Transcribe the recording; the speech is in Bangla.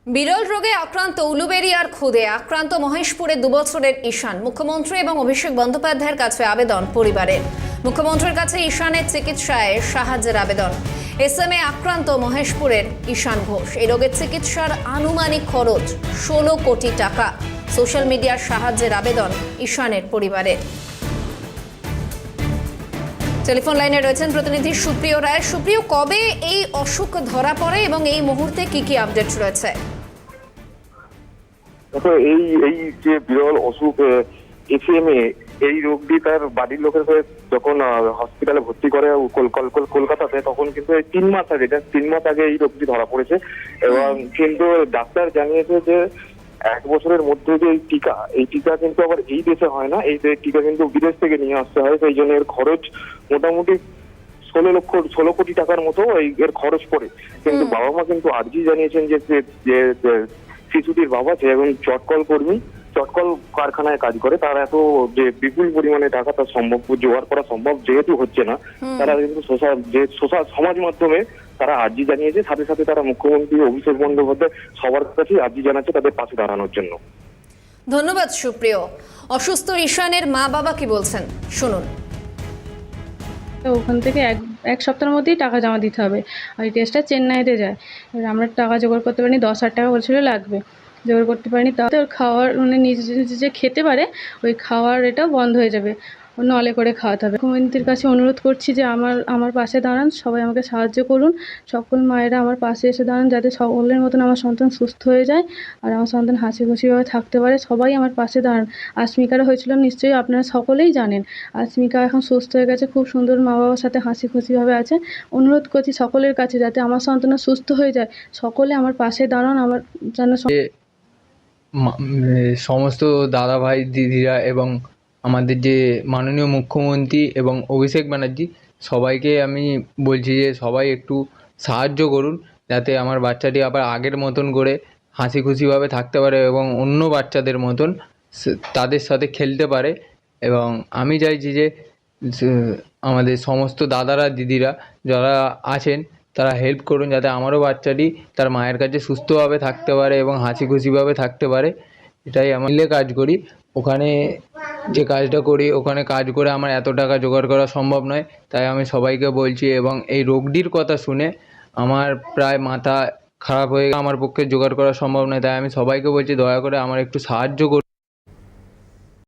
বিরল রোগে আক্রান্ত উলুবেড়িয়ার খুদে আক্রান্ত মহেশপুরের 2 বছরের ঈশান। মুখ্যমন্ত্রী এবং অভিষেক বন্দ্যোপাধ্যায়ের কাছে আবেদন পরিবারের। মুখ্যমন্ত্রীর কাছে ঈশানের চিকিৎসায় সাহায্যের আবেদন। এসএমএ আক্রান্ত মহেশপুরের ঈশান ঘোষ। এই রোগের চিকিৎসার আনুমানিক খরচ 16 কোটি টাকা। সোশ্যাল মিডিয়ার সাহায্যের আবেদন ঈশানের পরিবারের। টেলিফোন লাইনে রয়েছেন প্রতিনিধি সুপ্রিয় রায়। সুপ্রিয়, কবে এই অসুখ ধরা পড়ে এবং এই মুহূর্তে কি কি আপডেট রয়েছে? দেখো, এই এই যে বিরল অসুখ এসএমএ, এই রোগটি তার বাড়ির লোকের হয়ে যখন হসপিটালে ভর্তি করে কলকাতাতে, তখন কিন্তু 3 মাস আগে, 3 মাস আগে এই রোগটি ধরা পড়েছে। এবং কিন্তু ডাক্তার জানিয়েছে যে 1 বছরের মধ্যে যে এই টিকা কিন্তু আবার এই দেশে হয় না, এই টিকা কিন্তু বিদেশ থেকে নিয়ে আসতে হয়। সেই জন্য এর খরচ মোটামুটি 16 কোটি টাকার মতো এর খরচ পড়ে। কিন্তু বাবা মা কিন্তু আর্জি জানিয়েছেন যে শিশুটির বাবা, যে এখন চটকল কর্মী, চটকল কারখানায় কাজ করে, তার এত যে বিপুল পরিমাণে টাকা তার জোগাড় করা সম্ভব যেহেতু হচ্ছে না, তারা কিন্তু সোশ্যাল সমাজ মাধ্যমে তারা আর্জি জানিয়েছে। সাথে সাথে তারা মুখ্যমন্ত্রী অভিষেক বন্দ্যোপাধ্যায় সবার কাছেই আর্জি জানাচ্ছে তাদের পাশে দাঁড়ানোর জন্য। ধন্যবাদ সুপ্রিয়। অসুস্থ ঈশানের মা বাবা কি বলছেন শুনুন। ওখান থেকে এক সপ্তাহের মধ্যেই টাকা জমা দিতে হবে। আর এই টেস্টটা চেন্নাইতে যায়। এবার আমরা টাকা জোগাড় করতে পারিনি, 10,000 টাকা বলছিল লাগবে, জোগাড় করতে পারিনি। তাতে ওর খাওয়ার মানে নিজে নিজে যে খেতে পারে, ওই খাওয়ার এটা বন্ধ হয়ে যাবে, নলে করে খাওয়াতে হবে। মুখ্যমন্ত্রীর কাছে অনুরোধ করছি যে আমার পাশে দাঁড়ান, সবাই আমাকে সাহায্য করুন, সকল মায়েরা আমার পাশে এসে দাঁড়ান, যাতে সকলের মতন আমার সন্তান সুস্থ হয়ে যায় আর আমার সন্তান হাসি খুশিভাবে থাকতে পারে। সবাই আমার পাশে দাঁড়ান। আসমিকারও হয়েছিল, নিশ্চয়ই আপনারা সকলেই জানেন। আসমিকা এখন সুস্থ হয়ে গেছে, খুব সুন্দর মা বাবার সাথে হাসি খুশিভাবে আছে। অনুরোধ করছি সকলের কাছে, যাতে আমার সন্তান সুস্থ হয়ে যায়, সকলে আমার পাশে দাঁড়ান। আমার যেন সমস্ত দাদা ভাই দিদিরা এবং আমাদের যে মাননীয় মুখ্যমন্ত্রী এবং অভিষেক ব্যানার্জি, সবাইকে আমি বলছি যে সবাই একটু সাহায্য করুন, যাতে আমার বাচ্চাটি আবার আগের মতন করে হাসি খুশিভাবে থাকতে পারে এবং অন্য বাচ্চাদের মতন তাদের সাথে খেলতে পারে। এবং আমি চাইছি যে আমাদের সমস্ত দাদারা দিদিরা যারা আছেন, তারা হেল্প করুন, যাতে আমারও বাচ্চাটি তার মায়ের কাছে সুস্থভাবে থাকতে পারে এবং হাসি খুশিভাবে থাকতে পারে। এটাই আমি মিলে কাজ করি। ওখানে যে কাজটা করি, ওখানে কাজ করে আমার এত টাকা জোগাড় করা সম্ভব নয়। তাই আমি সবাইকে বলছি, এবং এই রোগটির কথা শুনে আমার প্রায় মাথা খারাপ হয়ে আমার পক্ষে জোগাড় করা সম্ভব নয়। তাই আমি সবাইকে বলছি, দয়া করে আমার একটু সাহায্য করুন।